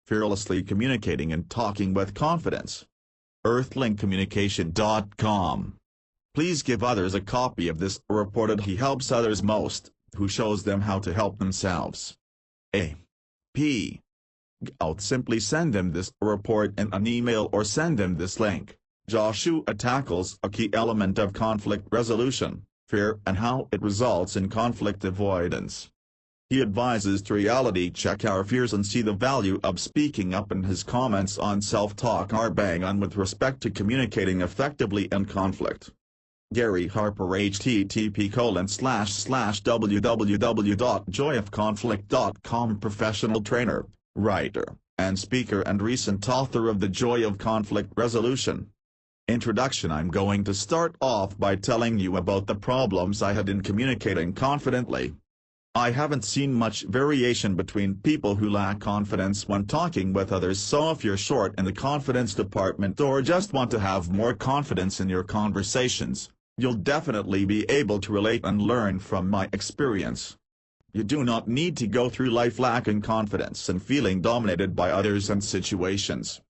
fearlessly communicating and talking with confidence. Earthlingcommunication.com. Please give others a copy of this report. He helps others most, who shows them how to help themselves. Out. Simply send them this report in an email or send them this link. Joshua tackles a key element of conflict resolution, fear, and how it results in conflict avoidance. He advises to reality check our fears and see the value of speaking up, and his comments on self-talk are bang on with respect to communicating effectively in conflict. Gary Harper, http://www.joyofconflict.com, professional trainer, writer, and speaker, and recent author of The Joy of Conflict Resolution. Introduction. I'm going to start off by telling you about the problems I had in communicating confidently. I haven't seen much variation between people who lack confidence when talking with others, so if you're short in the confidence department or just want to have more confidence in your conversations, you'll definitely be able to relate and learn from my experience. You do not need to go through life lacking confidence and feeling dominated by others and situations.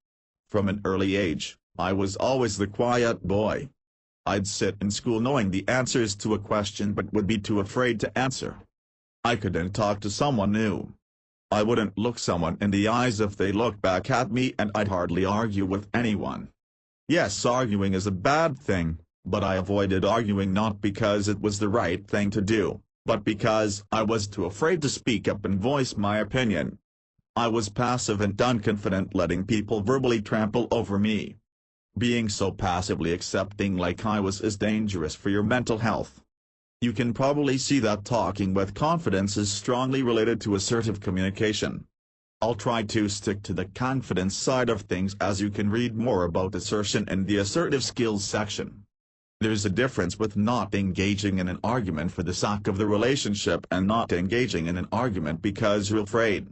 From an early age, I was always the quiet boy. I'd sit in school knowing the answers to a question but would be too afraid to answer. I couldn't talk to someone new. I wouldn't look someone in the eyes if they looked back at me, and I'd hardly argue with anyone. Yes, arguing is a bad thing, but I avoided arguing not because it was the right thing to do, but because I was too afraid to speak up and voice my opinion. I was passive and unconfident, letting people verbally trample over me. Being so passively accepting like I was is dangerous for your mental health. You can probably see that talking with confidence is strongly related to assertive communication. I'll try to stick to the confidence side of things, as you can read more about assertion in the assertive skills section. There's a difference with not engaging in an argument for the sake of the relationship and not engaging in an argument because you're afraid.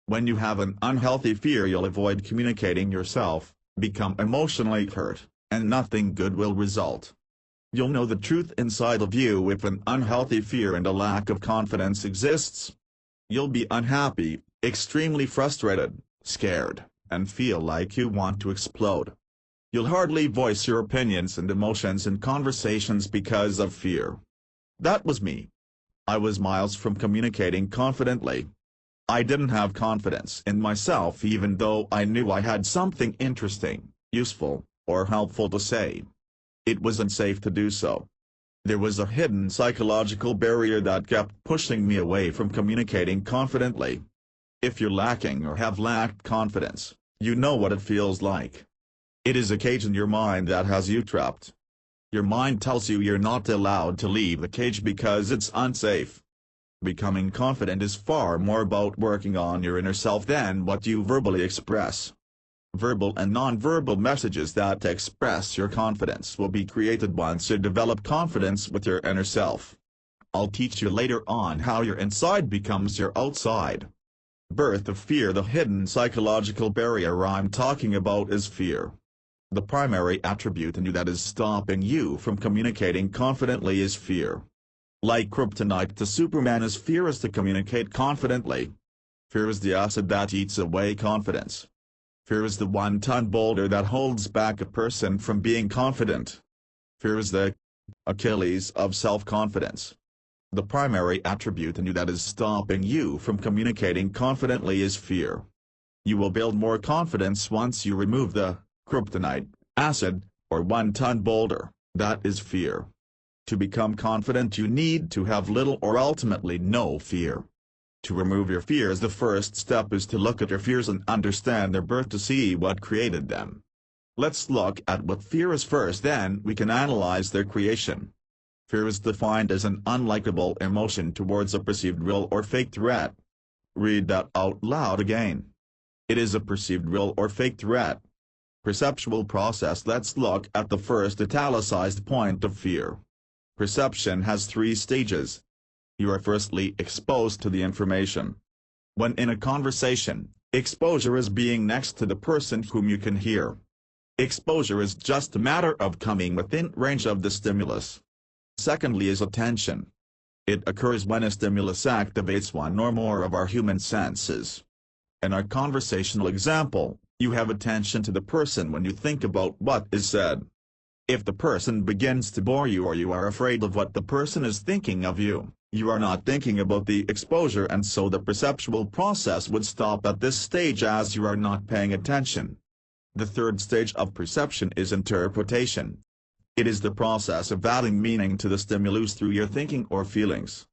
When you have an unhealthy fear, you'll avoid communicating yourself, become emotionally hurt, and nothing good will result. You'll know the truth inside of you if an unhealthy fear and a lack of confidence exists. You'll be unhappy, extremely frustrated, scared, and feel like you want to explode. You'll hardly voice your opinions and emotions in conversations because of fear. That was me. I was miles from communicating confidently. I didn't have confidence in myself even though I knew I had something interesting, useful, or helpful to say. It was unsafe to do so. There was a hidden psychological barrier that kept pushing me away from communicating confidently. If you're lacking or have lacked confidence, you know what it feels like. It is a cage in your mind that has you trapped. Your mind tells you you're not allowed to leave the cage because it's unsafe. Becoming confident is far more about working on your inner self than what you verbally express. Verbal and non-verbal messages that express your confidence will be created once you develop confidence with your inner self. I'll teach you later on how your inside becomes your outside. Birth of fear. The hidden psychological barrier I'm talking about is fear. The primary attribute in you that is stopping you from communicating confidently is fear. Like kryptonite to Superman is fear is to communicate confidently. Fear is the acid that eats away confidence. Fear is the 1-ton boulder that holds back a person from being confident. Fear is the Achilles of self-confidence. The primary attribute in you that is stopping you from communicating confidently is fear. You will build more confidence once you remove the kryptonite, acid, or 1-ton boulder, that is fear. To become confident you need to have little or ultimately no fear. To remove your fears, the first step is to look at your fears and understand their birth to see what created them. Let's look at what fear is first, then we can analyze their creation. Fear is defined as an unlikable emotion towards a perceived real or fake threat. Read that out loud again. It is a perceived real or fake threat. Perceptual process. Let's look at the first italicized point of fear. Perception has 3 stages. You are firstly exposed to the information. When in a conversation, exposure is being next to the person whom you can hear. Exposure is just a matter of coming within range of the stimulus. Secondly is attention. It occurs when a stimulus activates one or more of our human senses. In our conversational example, you have attention to the person when you think about what is said. If the person begins to bore you or you are afraid of what the person is thinking of you, you are not thinking about the exposure, and so the perceptual process would stop at this stage as you are not paying attention. The third stage of perception is interpretation. It is the process of adding meaning to the stimulus through your thinking or feelings.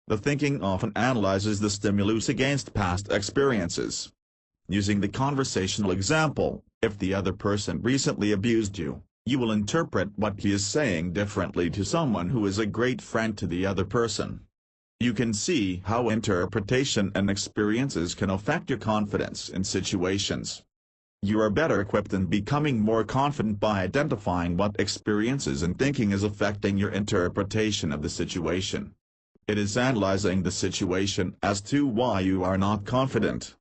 The thinking often analyzes the stimulus against past experiences. Using the conversational example, if the other person recently abused you, you will interpret what he is saying differently to someone who is a great friend to the other person. You can see how interpretation and experiences can affect your confidence in situations. You are better equipped in becoming more confident by identifying what experiences and thinking is affecting your interpretation of the situation. It is analyzing the situation as to why you are not confident.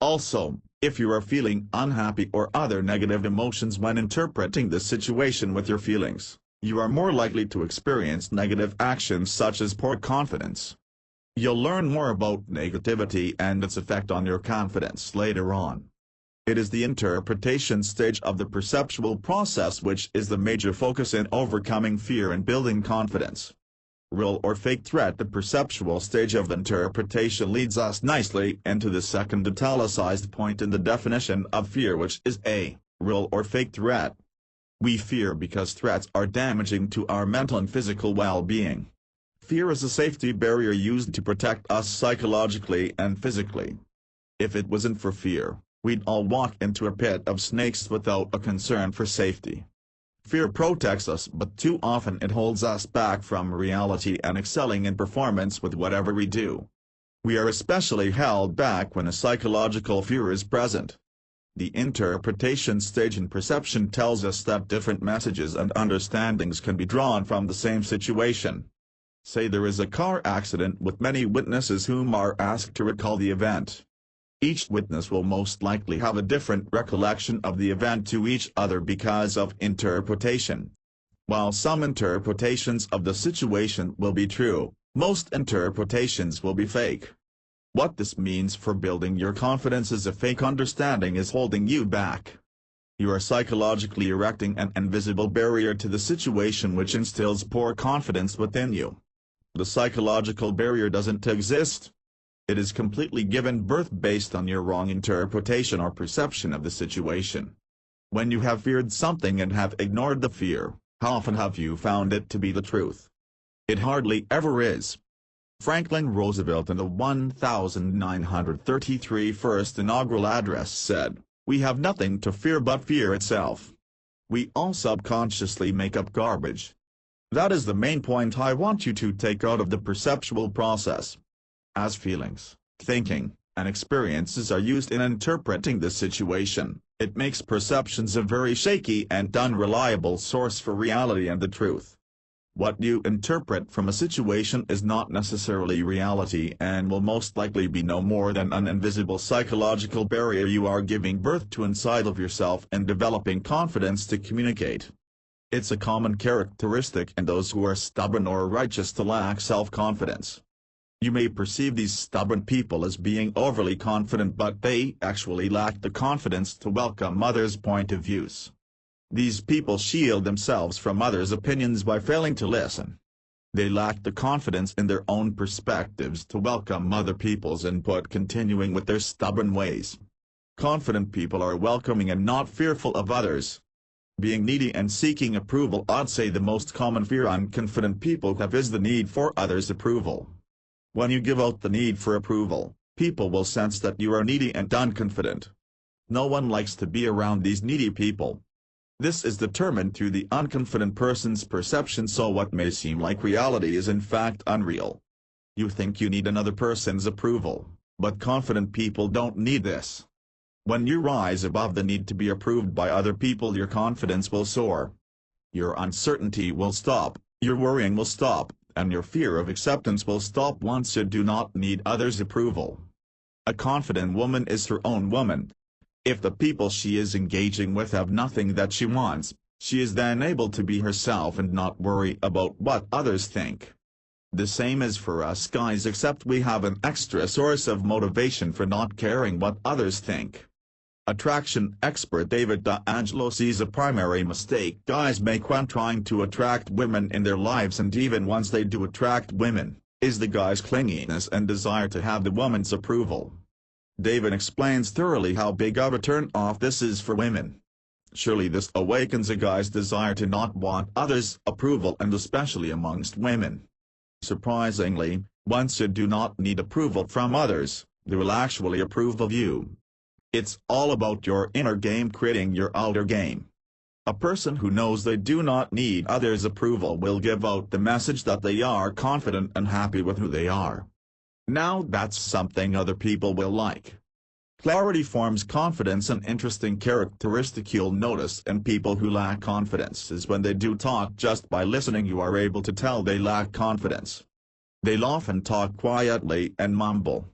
Also, if you are feeling unhappy or other negative emotions when interpreting the situation with your feelings, you are more likely to experience negative actions such as poor confidence. You'll learn more about negativity and its effect on your confidence later on. It is the interpretation stage of the perceptual process which is the major focus in overcoming fear and building confidence. Real or fake threat. The perceptual stage of interpretation leads us nicely into the second italicized point in the definition of fear, which is a real or fake threat. We fear because threats are damaging to our mental and physical well-being. Fear is a safety barrier used to protect us psychologically and physically. If it wasn't for fear, we'd all walk into a pit of snakes without a concern for safety. Fear protects us, but too often it holds us back from reality and excelling in performance with whatever we do. We are especially held back when a psychological fear is present. The interpretation stage in perception tells us that different messages and understandings can be drawn from the same situation. Say there is a car accident with many witnesses whom are asked to recall the event. Each witness will most likely have a different recollection of the event to each other because of interpretation. While some interpretations of the situation will be true, most interpretations will be fake. What this means for building your confidence is a fake understanding is holding you back. You are psychologically erecting an invisible barrier to the situation which instills poor confidence within you. The psychological barrier doesn't exist. It is completely given birth based on your wrong interpretation or perception of the situation. When you have feared something and have ignored the fear, how often have you found it to be the truth? It hardly ever is. Franklin Roosevelt in the 1933 first inaugural address said, "We have nothing to fear but fear itself." We all subconsciously make up garbage. That is the main point I want you to take out of the perceptual process. As feelings, thinking, and experiences are used in interpreting the situation, it makes perceptions a very shaky and unreliable source for reality and the truth. What you interpret from a situation is not necessarily reality and will most likely be no more than an invisible psychological barrier you are giving birth to inside of yourself and developing confidence to communicate. It's a common characteristic in those who are stubborn or righteous to lack self-confidence. You may perceive these stubborn people as being overly confident, but they actually lack the confidence to welcome others' point of views. These people shield themselves from others' opinions by failing to listen. They lack the confidence in their own perspectives to welcome other people's input, continuing with their stubborn ways. Confident people are welcoming and not fearful of others. Being needy and seeking approval. I'd say the most common fear unconfident people have is the need for others' approval. When you give out the need for approval, people will sense that you are needy and unconfident. No one likes to be around these needy people. This is determined through the unconfident person's perception, so what may seem like reality is in fact unreal. You think you need another person's approval, but confident people don't need this. When you rise above the need to be approved by other people, your confidence will soar. Your uncertainty will stop, your worrying will stop, and your fear of acceptance will stop once you do not need others' approval. A confident woman is her own woman. If the people she is engaging with have nothing that she wants, she is then able to be herself and not worry about what others think. The same is for us guys, except we have an extra source of motivation for not caring what others think. Attraction expert David D'Angelo sees a primary mistake guys make when trying to attract women in their lives, and even once they do attract women, is the guy's clinginess and desire to have the woman's approval. David explains thoroughly how big of a turn-off this is for women. Surely this awakens a guy's desire to not want others' approval, and especially amongst women. Surprisingly, once you do not need approval from others, they will actually approve of you. It's all about your inner game creating your outer game. A person who knows they do not need others' approval will give out the message that they are confident and happy with who they are. Now that's something other people will like. Clarity forms confidence. An interesting characteristic you'll notice in people who lack confidence is when they do talk, just by listening you are able to tell they lack confidence. They'll often talk quietly and mumble.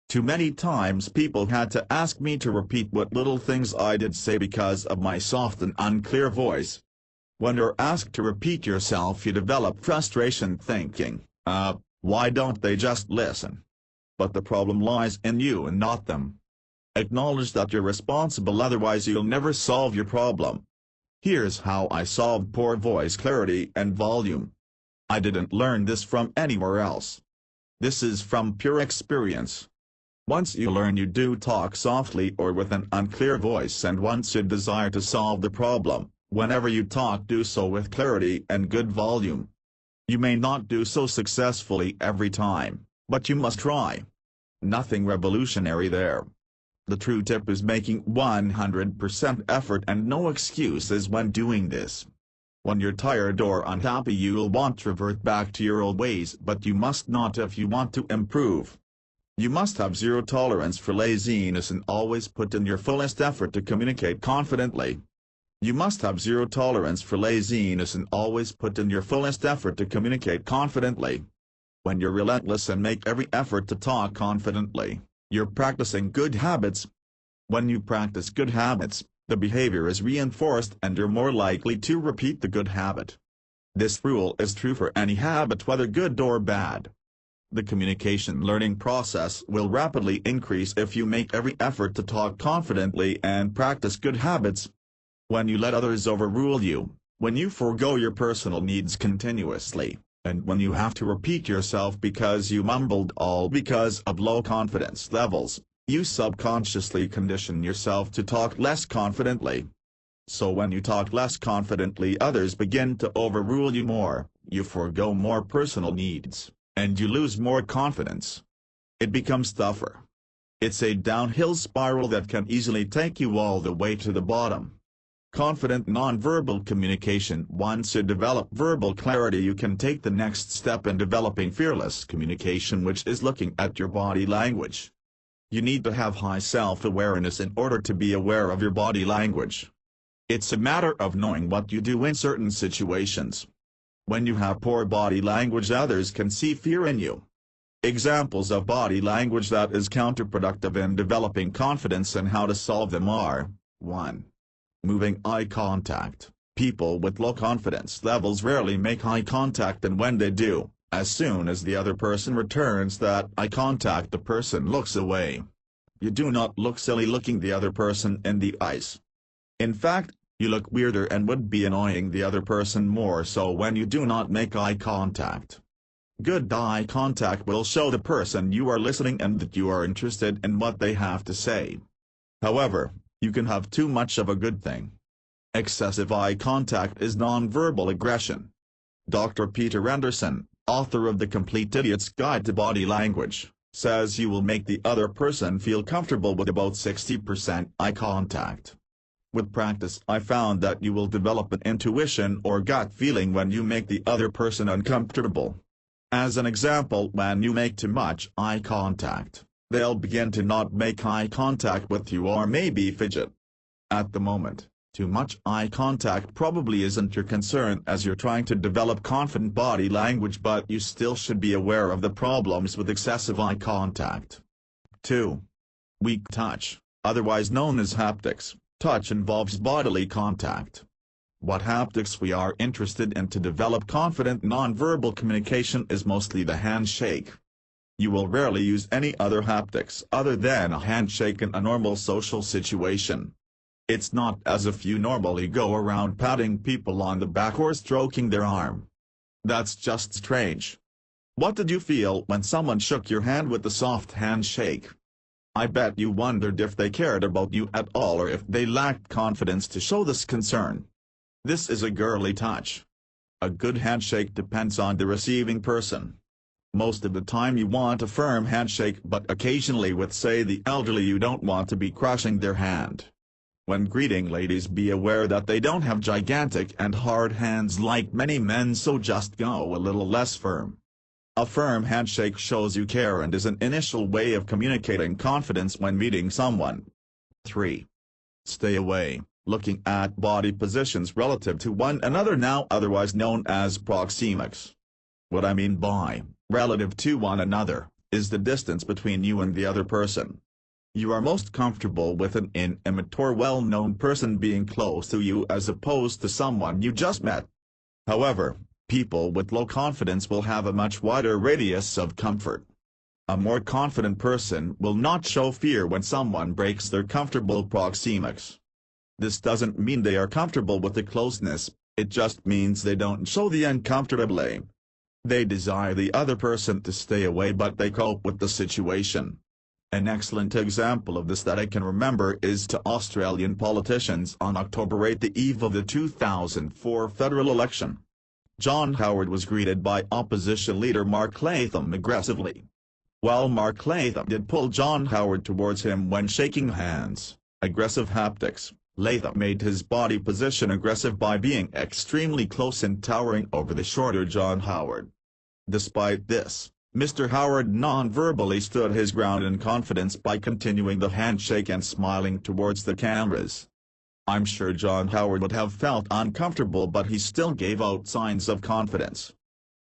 Too many times people had to ask me to repeat what little things I did say because of my soft and unclear voice. When you're asked to repeat yourself, you develop frustration, thinking, why don't they just listen? But the problem lies in you and not them. Acknowledge that you're responsible, otherwise you'll never solve your problem. Here's how I solved poor voice clarity and volume. I didn't learn this from anywhere else. This is from pure experience. Once you learn, you do talk softly or with an unclear voice, and once you desire to solve the problem, whenever you talk, do so with clarity and good volume. You may not do so successfully every time, but you must try. Nothing revolutionary there. The true tip is making 100% effort and no excuses when doing this. When you're tired or unhappy, you'll want to revert back to your old ways, but you must not if you want to improve. You must have zero tolerance for laziness and always put in your fullest effort to communicate confidently. You must have zero tolerance for laziness and always put in your fullest effort to communicate confidently. When you're relentless and make every effort to talk confidently, you're practicing good habits. When you practice good habits, the behavior is reinforced and you're more likely to repeat the good habit. This rule is true for any habit, whether good or bad. The communication learning process will rapidly increase if you make every effort to talk confidently and practice good habits. When you let others overrule you, when you forego your personal needs continuously, and when you have to repeat yourself because you mumbled, all because of low confidence levels, you subconsciously condition yourself to talk less confidently. So when you talk less confidently, others begin to overrule you more, you forego more personal needs, and you lose more confidence. It becomes tougher. It's a downhill spiral that can easily take you all the way to the bottom. Confident nonverbal communication. Once you develop verbal clarity, you can take the next step in developing fearless communication, which is looking at your body language. You need to have high self-awareness in order to be aware of your body language. It's a matter of knowing what you do in certain situations. When you have poor body language, others can see fear in you. Examples of body language that is counterproductive in developing confidence and how to solve them are: 1. Moving eye contact. People with low confidence levels rarely make eye contact, and when they do, as soon as the other person returns that eye contact, the person looks away. You do not look silly looking the other person in the eyes. In fact, you look weirder and would be annoying the other person more so when you do not make eye contact. Good eye contact will show the person you are listening and that you are interested in what they have to say. However, you can have too much of a good thing. Excessive eye contact is nonverbal aggression. Dr. Peter Anderson, author of The Complete Idiot's Guide to Body Language, says you will make the other person feel comfortable with about 60% eye contact. With practice, I found that you will develop an intuition or gut feeling when you make the other person uncomfortable. As an example, when you make too much eye contact, they'll begin to not make eye contact with you or maybe fidget. At the moment, too much eye contact probably isn't your concern as you're trying to develop confident body language, but you still should be aware of the problems with excessive eye contact. 2. Weak touch, otherwise known as haptics. Touch involves bodily contact. What haptics we are interested in to develop confident nonverbal communication is mostly the handshake. You will rarely use any other haptics other than a handshake in a normal social situation. It's not as if you normally go around patting people on the back or stroking their arm. That's just strange. What did you feel when someone shook your hand with a soft handshake? I bet you wondered if they cared about you at all or if they lacked confidence to show this concern. This is a girly touch. A good handshake depends on the receiving person. Most of the time you want a firm handshake, but occasionally with, say, the elderly, you don't want to be crushing their hand. When greeting ladies, be aware that they don't have gigantic and hard hands like many men, so just go a little less firm. A firm handshake shows you care and is an initial way of communicating confidence when meeting someone. 3. Stay away, looking at body positions relative to one another, now otherwise known as proxemics. What I mean by relative to one another is the distance between you and the other person. You are most comfortable with an intimate or well-known person being close to you as opposed to someone you just met. However, people with low confidence will have a much wider radius of comfort. A more confident person will not show fear when someone breaks their comfortable proxemics. This doesn't mean they are comfortable with the closeness, it just means they don't show the uncomfortability. They desire the other person to stay away, but they cope with the situation. An excellent example of this that I can remember is to Australian politicians on October 8, the eve of the 2004 federal election. John Howard was greeted by opposition leader Mark Latham aggressively. While Mark Latham did pull John Howard towards him when shaking hands, aggressive haptics, Latham made his body position aggressive by being extremely close and towering over the shorter John Howard. Despite this, Mr. Howard non-verbally stood his ground in confidence by continuing the handshake and smiling towards the cameras. I'm sure John Howard would have felt uncomfortable, but he still gave out signs of confidence.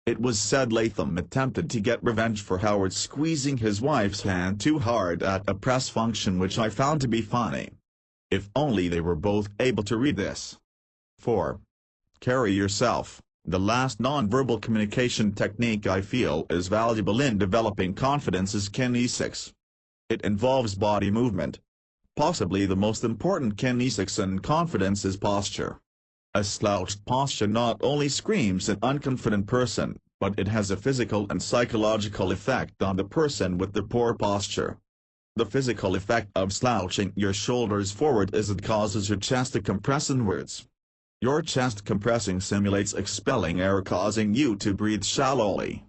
It was said Latham attempted to get revenge for Howard squeezing his wife's hand too hard at a press function, which I found to be funny. If only they were both able to read this. 4. Carry yourself. The last nonverbal communication technique I feel is valuable in developing confidence is kinesics. It involves body movement. Possibly the most important kinesics in confidence is posture. A slouched posture not only screams an unconfident person, but it has a physical and psychological effect on the person with the poor posture. The physical effect of slouching your shoulders forward is it causes your chest to compress inwards. Your chest compressing simulates expelling air, causing you to breathe shallowly.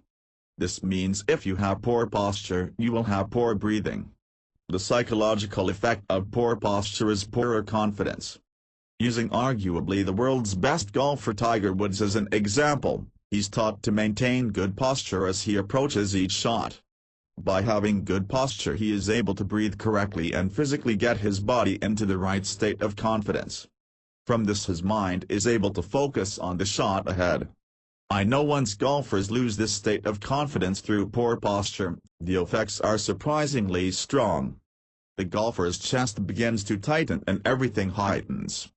This means if you have poor posture, you will have poor breathing. The psychological effect of poor posture is poorer confidence. Using arguably the world's best golfer Tiger Woods as an example, he's taught to maintain good posture as he approaches each shot. By having good posture, he is able to breathe correctly and physically get his body into the right state of confidence. From this, his mind is able to focus on the shot ahead. I know once golfers lose this state of confidence through poor posture, the effects are surprisingly strong. The golfer's chest begins to tighten and everything heightens.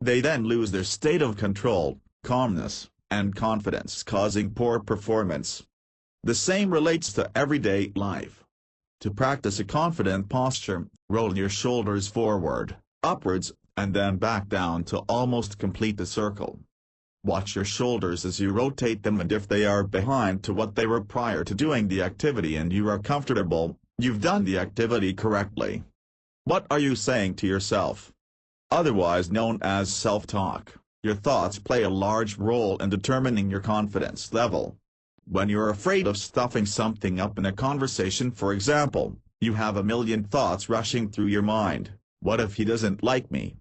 They then lose their state of control, calmness, and confidence, causing poor performance. The same relates to everyday life. To practice a confident posture, roll your shoulders forward, upwards, and then back down to almost complete the circle. Watch your shoulders as you rotate them, and if they are behind to what they were prior to doing the activity and you are comfortable, you've done the activity correctly. What are you saying to yourself? Otherwise known as self-talk, your thoughts play a large role in determining your confidence level. When you're afraid of stuffing something up in a conversation, for example, you have a million thoughts rushing through your mind. What if he doesn't like me?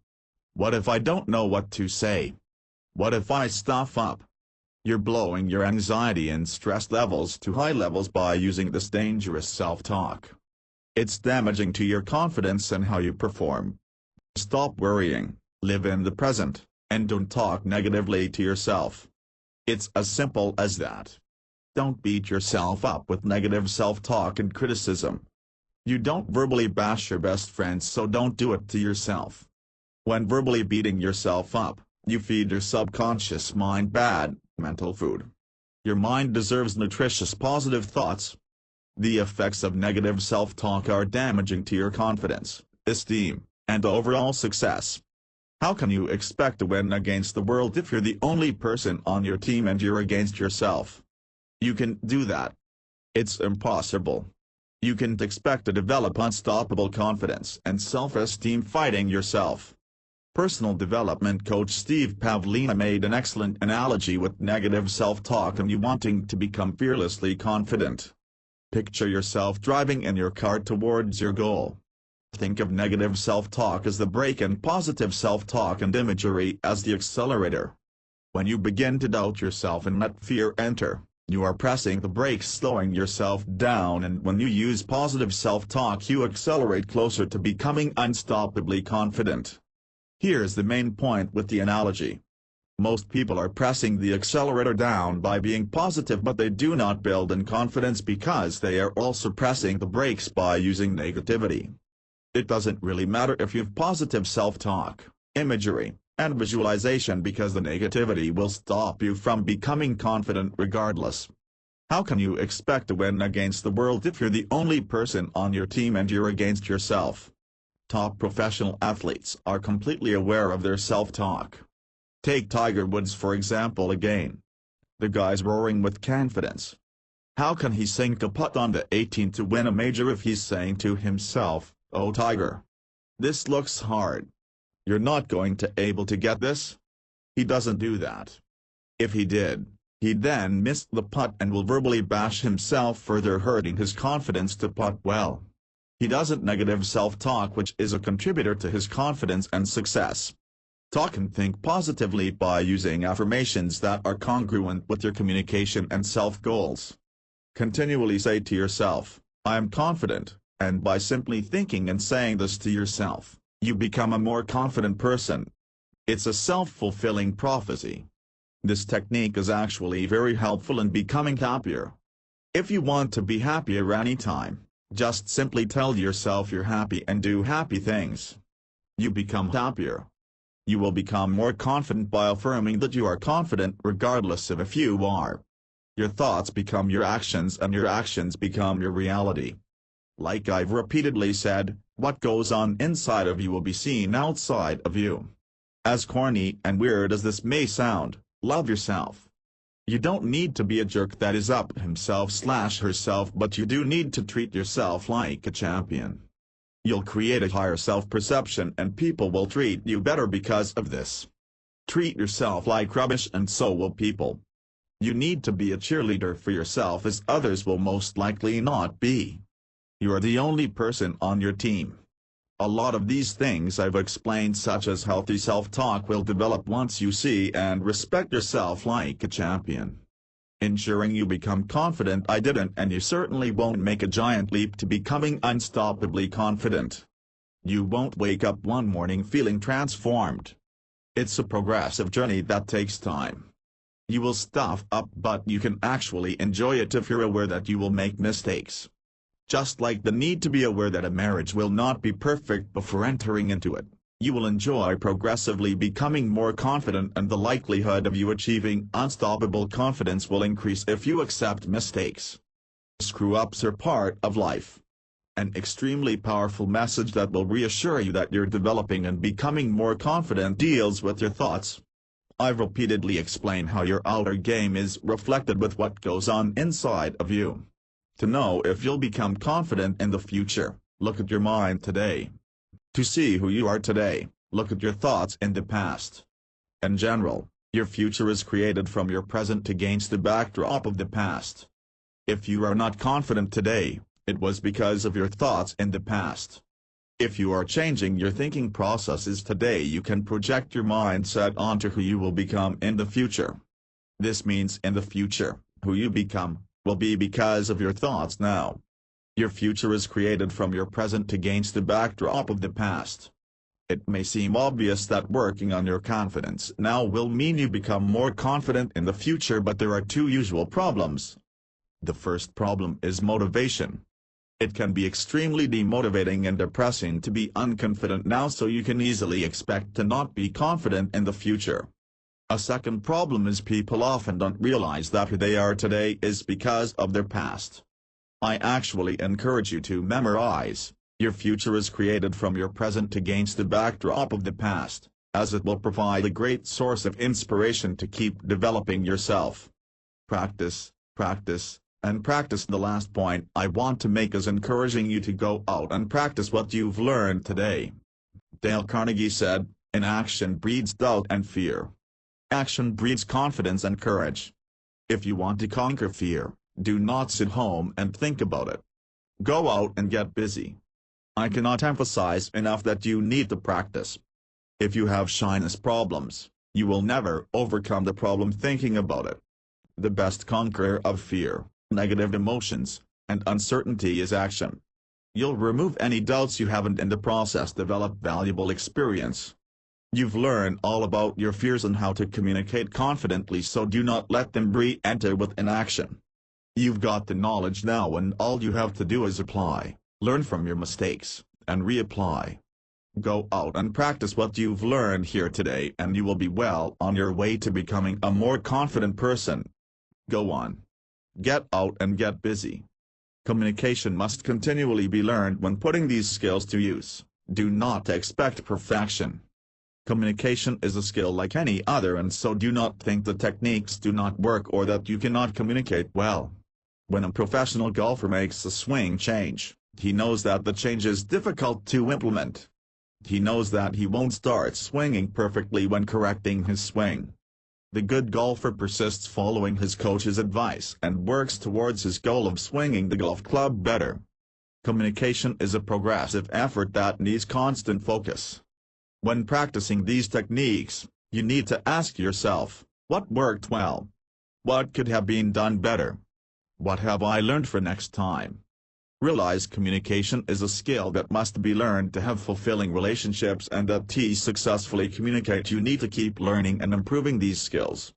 What if I don't know what to say? What if I stuff up? You're blowing your anxiety and stress levels to high levels by using this dangerous self-talk. It's damaging to your confidence and how you perform. Stop worrying, live in the present, and don't talk negatively to yourself. It's as simple as that. Don't beat yourself up with negative self-talk and criticism. You don't verbally bash your best friend, so don't do it to yourself. When verbally beating yourself up, You feed your subconscious mind bad, mental food. Your mind deserves nutritious positive thoughts. The effects of negative self-talk are damaging to your confidence, esteem, and overall success. How can you expect to win against the world if you're the only person on your team and you're against yourself? You can't do that. It's impossible. You can't expect to develop unstoppable confidence and self-esteem fighting yourself. Personal development coach Steve Pavlina made an excellent analogy with negative self-talk and you wanting to become fearlessly confident. Picture yourself driving in your car towards your goal. Think of negative self-talk as the brake and positive self-talk and imagery as the accelerator. When you begin to doubt yourself and let fear enter, you are pressing the brakes, slowing yourself down, and when you use positive self-talk you accelerate closer to becoming unstoppably confident. Here's the main point with the analogy. Most people are pressing the accelerator down by being positive, but they do not build in confidence because they are also pressing the brakes by using negativity. It doesn't really matter if you've positive self-talk, imagery, and visualization because the negativity will stop you from becoming confident regardless. How can you expect to win against the world if you're the only person on your team and you're against yourself? Top professional athletes are completely aware of their self-talk. Take Tiger Woods for example again. The guy's roaring with confidence. How can he sink a putt on the 18th to win a major if he's saying to himself, "Oh Tiger, this looks hard. You're not going to able to get this"? He doesn't do that. If he did, he'd then miss the putt and will verbally bash himself, further hurting his confidence to putt well. He doesn't negative self-talk, which is a contributor to his confidence and success. Talk and think positively by using affirmations that are congruent with your communication and self-goals. Continually say to yourself, "I am confident," and by simply thinking and saying this to yourself, you become a more confident person. It's a self-fulfilling prophecy. This technique is actually very helpful in becoming happier. If you want to be happier anytime, just simply tell yourself you're happy and do happy things. You become happier. You will become more confident by affirming that you are confident regardless of if you are. Your thoughts become your actions and your actions become your reality. Like I've repeatedly said, what goes on inside of you will be seen outside of you. As corny and weird as this may sound, love yourself. You don't need to be a jerk that is up himself/herself, but you do need to treat yourself like a champion. You'll create a higher self-perception and people will treat you better because of this. Treat yourself like rubbish and so will people. You need to be a cheerleader for yourself as others will most likely not be. You are the only person on your team. A lot of these things I've explained, such as healthy self-talk, will develop once you see and respect yourself like a champion. Ensuring you become confident I didn't, and you certainly won't make a giant leap to becoming unstoppably confident. You won't wake up one morning feeling transformed. It's a progressive journey that takes time. You will stuff up, but you can actually enjoy it if you're aware that you will make mistakes. Just like the need to be aware that a marriage will not be perfect before entering into it, you will enjoy progressively becoming more confident, and the likelihood of you achieving unstoppable confidence will increase if you accept mistakes. Screw-ups are part of life. An extremely powerful message that will reassure you that you're developing and becoming more confident deals with your thoughts. I've repeatedly explained how your outer game is reflected with what goes on inside of you. To know if you'll become confident in the future, look at your mind today. To see who you are today, look at your thoughts in the past. In general, your future is created from your present against the backdrop of the past. If you are not confident today, it was because of your thoughts in the past. If you are changing your thinking processes today, you can project your mindset onto who you will become in the future. This means in the future, who you become will be because of your thoughts now. Your future is created from your present against the backdrop of the past. It may seem obvious that working on your confidence now will mean you become more confident in the future, but there are two usual problems. The first problem is motivation. It can be extremely demotivating and depressing to be unconfident now, so you can easily expect to not be confident in the future. A second problem is people often don't realize that who they are today is because of their past. I actually encourage you to memorize, your future is created from your present against the backdrop of the past, as it will provide a great source of inspiration to keep developing yourself. Practice, practice, and practice. The last point I want to make is encouraging you to go out and practice what you've learned today. Dale Carnegie said, "Inaction breeds doubt and fear. Action breeds confidence and courage." If you want to conquer fear, do not sit home and think about it. Go out and get busy. I cannot emphasize enough that you need to practice. If you have shyness problems, you will never overcome the problem thinking about it. The best conqueror of fear, negative emotions, and uncertainty is action. You'll remove any doubts you have and in the process develop valuable experience. You've learned all about your fears and how to communicate confidently, so do not let them re-enter with inaction. You've got the knowledge now and all you have to do is apply, learn from your mistakes, and reapply. Go out and practice what you've learned here today and you will be well on your way to becoming a more confident person. Go on. Get out and get busy. Communication must continually be learned when putting these skills to use. Do not expect perfection. Communication is a skill like any other, and so do not think the techniques do not work or that you cannot communicate well. When a professional golfer makes a swing change, he knows that the change is difficult to implement. He knows that he won't start swinging perfectly when correcting his swing. The good golfer persists following his coach's advice and works towards his goal of swinging the golf club better. Communication is a progressive effort that needs constant focus. When practicing these techniques, you need to ask yourself, what worked well? What could have been done better? What have I learned for next time? Realize communication is a skill that must be learned to have fulfilling relationships, and to successfully communicate you need to keep learning and improving these skills.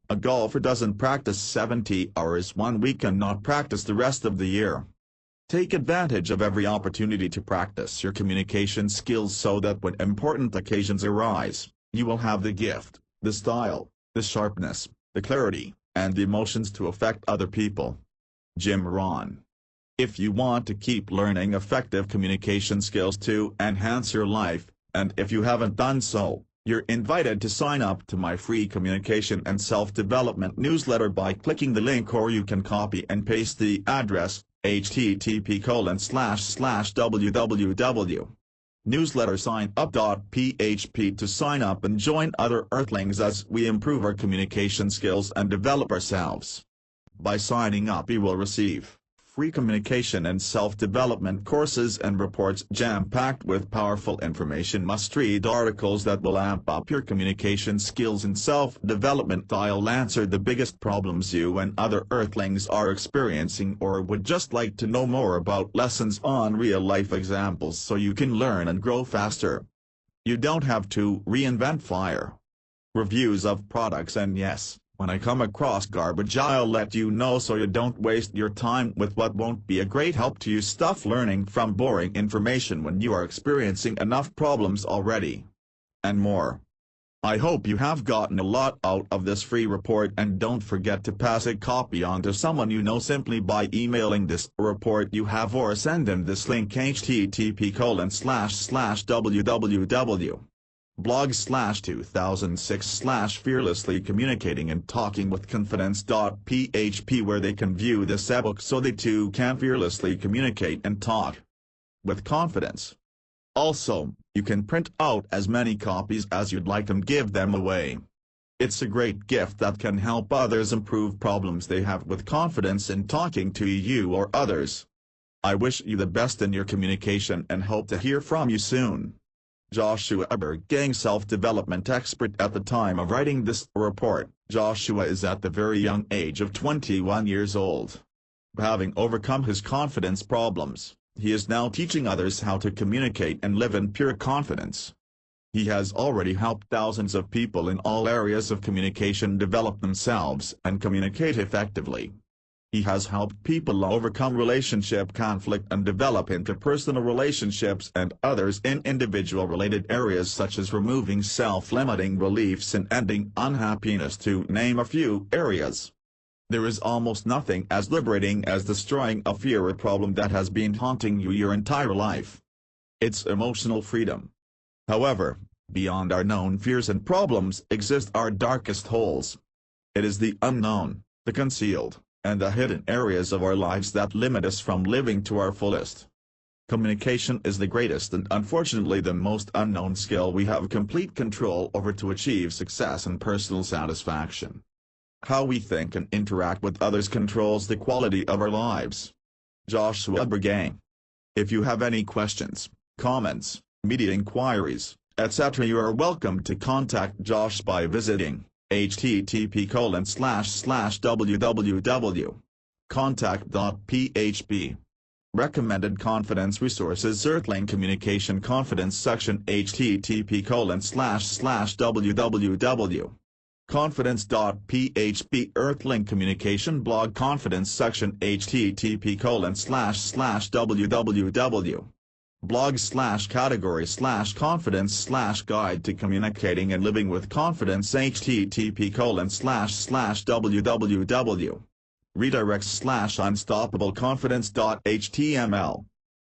A golfer doesn't practice 70 hours one week and not practice the rest of the year. Take advantage of every opportunity to practice your communication skills so that when important occasions arise, you will have the gift, the style, the sharpness, the clarity, and the emotions to affect other people. Jim Rohn. If you want to keep learning effective communication skills to enhance your life, and if you haven't done so, you're invited to sign up to my free communication and self-development newsletter by clicking the link, or you can copy and paste the address, http://www.newslettersignup.php to sign up and join other Earthlings as we improve our communication skills and develop ourselves. By signing up you will receive free communication and self-development courses and reports jam-packed with powerful information, must-read articles that will amp up your communication skills and self-development. I'll answer the biggest problems you and other Earthlings are experiencing or would just like to know more about, lessons on real-life examples so you can learn and grow faster. You don't have to reinvent fire. Reviews of products, and yes, when I come across garbage I'll let you know so you don't waste your time with what won't be a great help to you stuff. Learning from boring information when you are experiencing enough problems already. And more. I hope you have gotten a lot out of this free report, and don't forget to pass a copy on to someone you know simply by emailing this report you have or send them this link, http://www. blog/2006/ fearlessly communicating and talking with confidence.php, where they can view this ebook so they too can fearlessly communicate and talk with confidence. Also, you can print out as many copies as you'd like and give them away. It's a great gift that can help others improve problems they have with confidence in talking to you or others. I wish you the best in your communication and hope to hear from you soon. Joshua Ebergang, self-development expert. At the time of writing this report, Joshua is at the very young age of 21 years old. Having overcome his confidence problems, he is now teaching others how to communicate and live in pure confidence. He has already helped thousands of people in all areas of communication develop themselves and communicate effectively. He has helped people overcome relationship conflict and develop interpersonal relationships and others in individual-related areas such as removing self-limiting beliefs and ending unhappiness, to name a few areas. There is almost nothing as liberating as destroying a fear or problem that has been haunting you your entire life. It's emotional freedom. However, beyond our known fears and problems exist our darkest holes. It is the unknown, the concealed, and the hidden areas of our lives that limit us from living to our fullest. Communication is the greatest and unfortunately the most unknown skill we have complete control over to achieve success and personal satisfaction. How we think and interact with others controls the quality of our lives. Joshua Burgang. If you have any questions, comments, media inquiries, etc., you are welcome to contact Josh by visiting http://www.contact.php. Recommended confidence resources: Earthlink Communication Confidence section, http://www.confidence.php. Earthlink Communication Blog Confidence section, http://www.blog/category/confidence/guide to communicating and living with confidence, http://www.redirects/unstoppableconfidence.html.